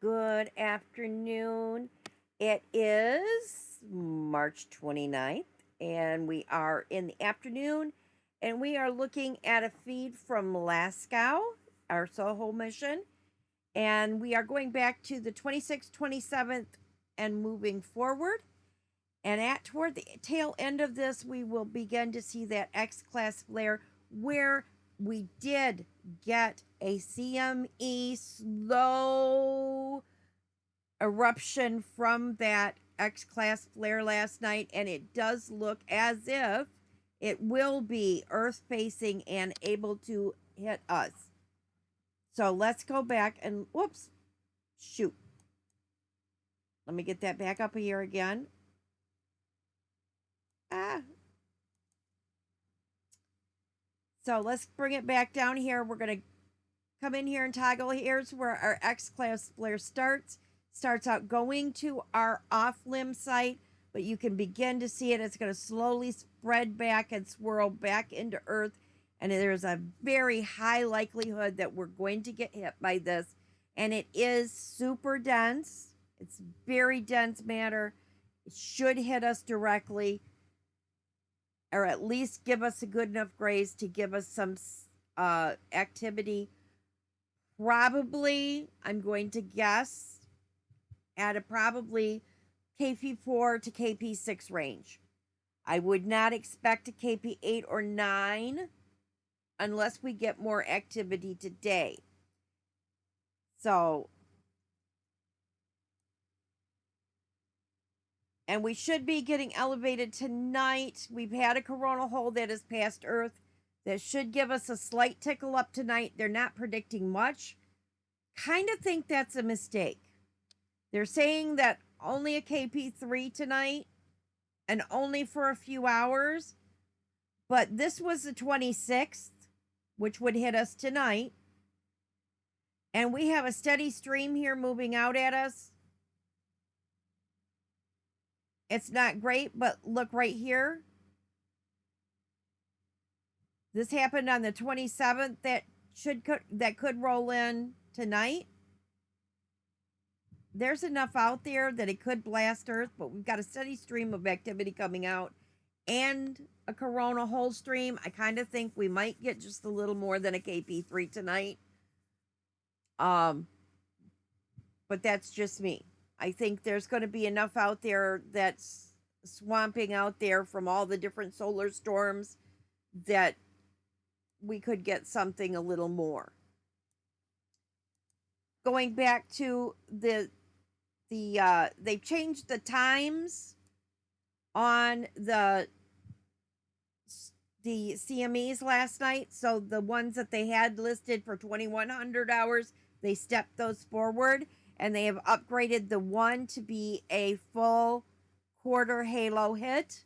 Good afternoon. It is March 29th, and we are in the afternoon, and we are looking at a feed from Moscow, our Soho mission, and we are going back to the 26th, 27th, and moving forward. And at toward the tail end of this, we will begin to see that X class flare where we did get a CME slow eruption from that X class flare last night, and it does look as if it will be Earth facing and able to hit us. So let's go back and whoops, shoot. Let me get that back up here again. Ah. So let's bring it back down here. We're going to come in here and toggle. Here's where our X class flare starts. Starts out going to our off limb site, but you can begin to see it. It's going to slowly spread back and swirl back into Earth. And there's a very high likelihood that we're going to get hit by this. And it is super dense. It's very dense matter. It should hit us directly, or at least give us a good enough graze to give us some activity. Probably, I'm going to guess, at a probably KP4 to KP6 range. I would not expect a KP8 or 9 unless we get more activity today. So, and we should be getting elevated tonight. We've had a coronal hole that has passed Earth that should give us a slight tickle up tonight. They're not predicting much. Kind of think that's a mistake. They're saying that only a KP3 tonight and only for a few hours. But this was the 26th, which would hit us tonight. And we have a steady stream here moving out at us. It's not great, but look right here. This happened on the 27th. That could roll in tonight. There's enough out there that it could blast Earth, but we've got a steady stream of activity coming out and a corona hole stream. I kind of think we might get just a little more than a KP3 tonight. But that's just me. I think there's going to be enough out there that's swamping out there from all the different solar storms that we could get something a little more. Going back to they've changed the times on the CMEs last night. So the ones that they had listed for 2100 hours, they stepped those forward, and they have upgraded the one to be a full quarter halo hit.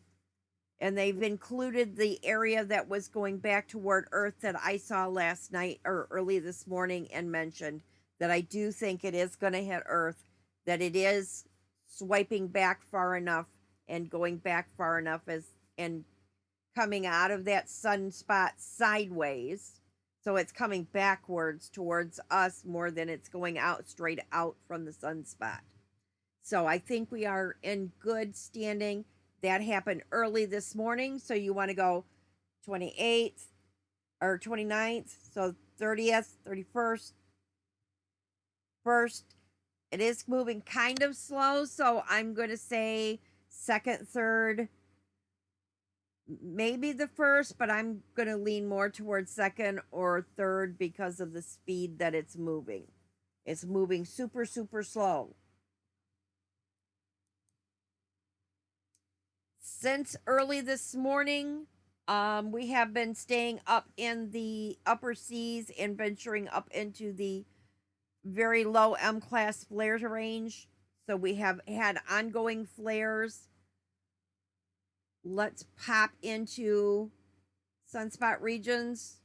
And they've included the area that was going back toward Earth that I saw last night or early this morning and mentioned that I do think it is going to hit Earth, that it is swiping back far enough and going back far enough and coming out of that sunspot sideways. So it's coming backwards towards us more than it's going out straight out from the sunspot. So I think we are in good standing. That happened early this morning. So you want to go 28th or 29th. So 30th, 31st, 1st. It is moving kind of slow. So I'm going to say second, third, maybe the first, but I'm going to lean more towards second or third because of the speed that it's moving. It's moving super, super slow. Since early this morning, we have been staying up in the upper seas and venturing up into the very low M class flares range. So we have had ongoing flares. Let's pop into sunspot regions.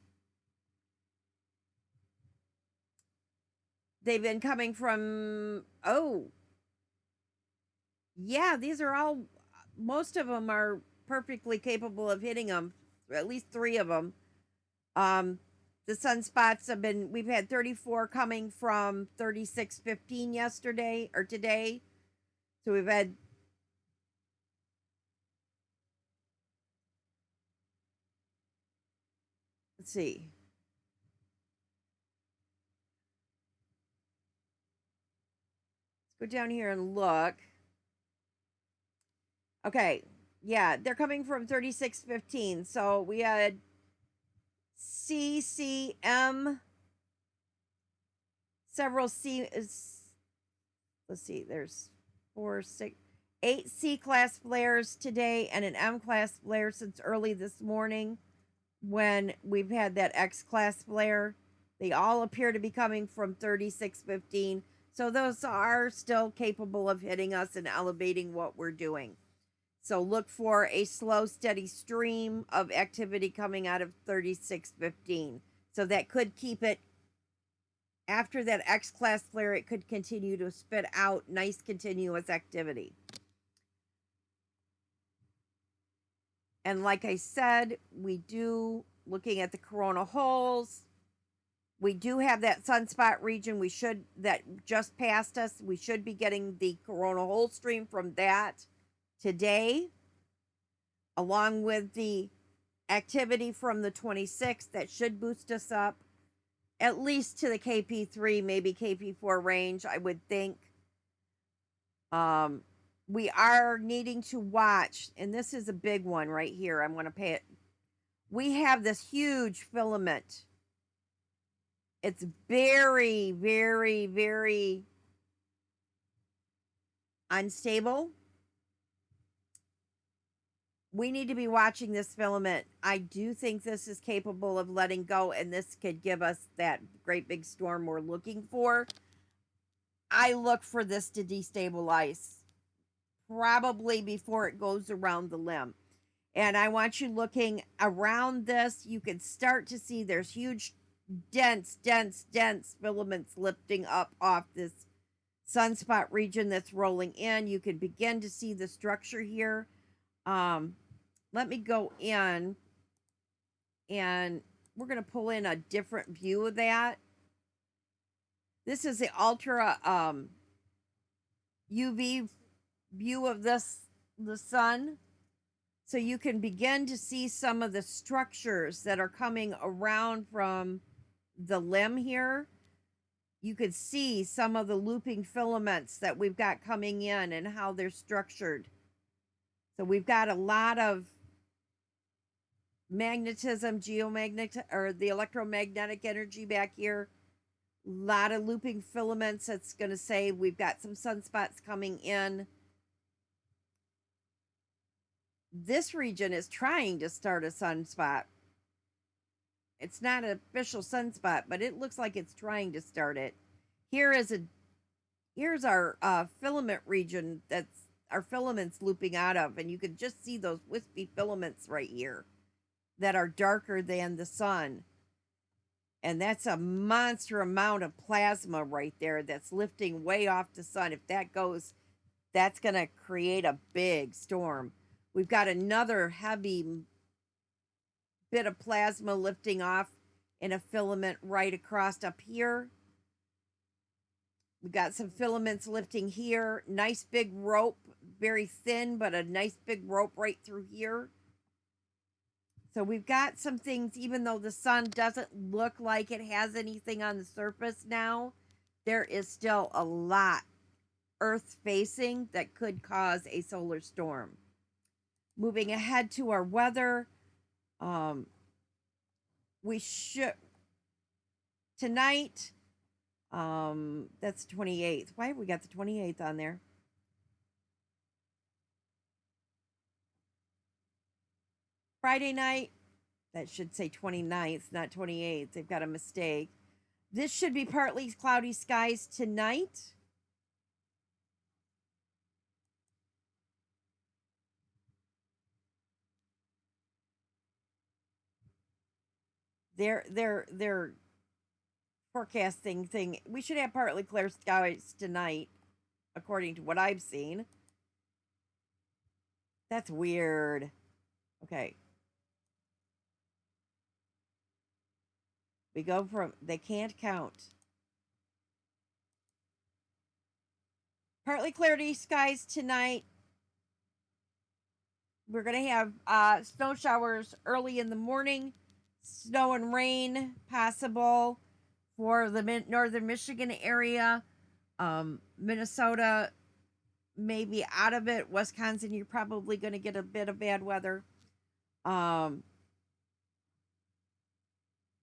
They've been coming from, yeah, these are all, most of them are perfectly capable of hitting them, at least 3 of them. the sunspots have been, we've had 34 coming from 3615 yesterday or today. So we've had, let's see. Let's go down here and look. Okay. Yeah, they're coming from 3615. So we had CCM, several C, let's see, there's 4, 6, 8 C class flares today and an M class flare since early this morning when we've had that X class flare. They all appear to be coming from 3615. So those are still capable of hitting us and elevating what we're doing. So look for a slow, steady stream of activity coming out of 3615. So that could keep it, after that X class flare, it could continue to spit out nice continuous activity. And like I said, we do, looking at the corona holes, we do have that sunspot region. We should, that just passed us. We should be getting the corona hole stream from that today, along with the activity from the 26th. That should boost us up at least to the KP3, maybe KP4 range, I would think. We are needing to watch, and this is a big one right here. I'm going to pay it. We have this huge filament. It's very, very, very unstable. We need to be watching this filament. I do think this is capable of letting go, and this could give us that great big storm we're looking for. I look for this to destabilize probably before it goes around the limb. And I want you looking around this. You can start to see there's huge, dense filaments lifting up off this sunspot region that's rolling in. You can begin to see the structure here. Let me go in, and we're going to pull in a different view of that. This is the ultra UV view of this, the sun. So you can begin to see some of the structures that are coming around from the limb here. You could see some of the looping filaments that we've got coming in and how they're structured. So we've got a lot of magnetism, or the electromagnetic energy back here. A lot of looping filaments. That's going to say we've got some sunspots coming in. This region is trying to start a sunspot. It's not an official sunspot, but it looks like it's trying to start it. Here's our filament region that's our filaments looping out of, and you can just see those wispy filaments right here that are darker than the sun. And that's a monster amount of plasma right there that's lifting way off the sun. If that goes, that's going to create a big storm. We've got another heavy bit of plasma lifting off in a filament right across up here. We've got some filaments lifting here. Nice big rope, very thin, but a nice big rope right through here. So we've got some things, even though the sun doesn't look like it has anything on the surface now, there is still a lot Earth facing that could cause a solar storm. Moving ahead to our weather, we should, tonight, that's 28th. Why have we got the 28th on there? Friday night, that should say 29th, not 28th. They've got a mistake. This should be partly cloudy skies tonight. They're forecasting thing. We should have partly clear skies tonight, according to what I've seen. That's weird. Okay. We go from, they can't count. Partly cloudy skies tonight. We're going to have snow showers early in the morning. Snow and rain possible for the northern Michigan area. Minnesota maybe out of it. Wisconsin, you're probably going to get a bit of bad weather.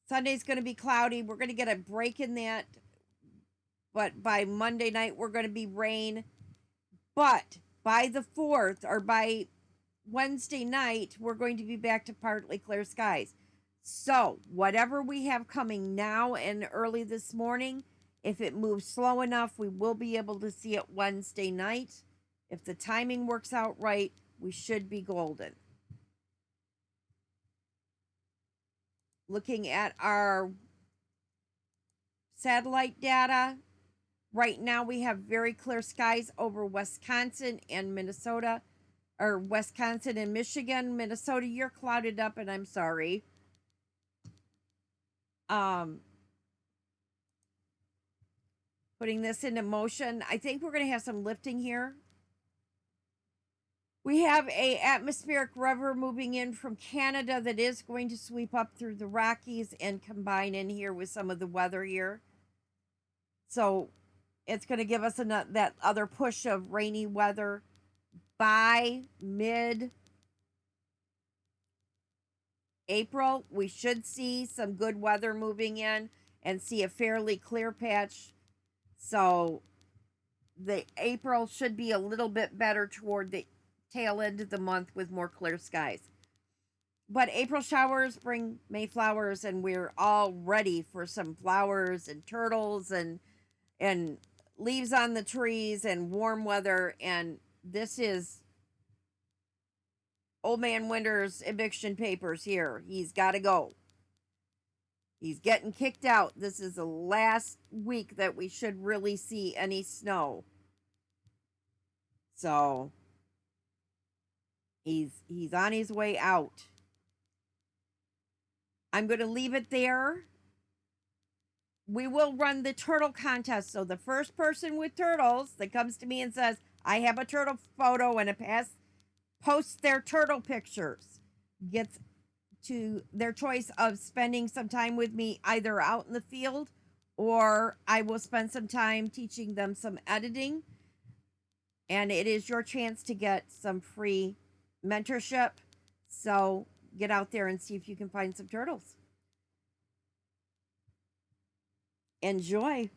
Sunday's going to be cloudy. We're going to get a break in that. But by Monday night, we're going to be rain. But by the 4th or by Wednesday night, we're going to be back to partly clear skies. So, whatever we have coming now and early this morning, if it moves slow enough, we will be able to see it Wednesday night. If the timing works out right, we should be golden. Looking at our satellite data, right now we have very clear skies over Wisconsin and Minnesota, or Wisconsin and Michigan. Minnesota, you're clouded up, and I'm sorry. Putting this into motion, I think we're going to have some lifting here. We have a atmospheric river moving in from Canada that is going to sweep up through the Rockies and combine in here with some of the weather here. So it's going to give us that other push of rainy weather by mid-April. We should see some good weather moving in and see a fairly clear patch. So the April should be a little bit better toward the tail end of the month with more clear skies. But April showers bring May flowers, and we're all ready for some flowers and turtles and leaves on the trees and warm weather. And this is Old Man Winter's eviction papers here. He's got to go. He's getting kicked out. This is the last week that we should really see any snow. So he's on his way out. I'm going to leave it there. We will run the turtle contest. So the first person with turtles that comes to me and says, I have a turtle photo and posts their turtle pictures, gets to their choice of spending some time with me either out in the field, or I will spend some time teaching them some editing. And it is your chance to get some free mentorship. So get out there and see if you can find some turtles. Enjoy.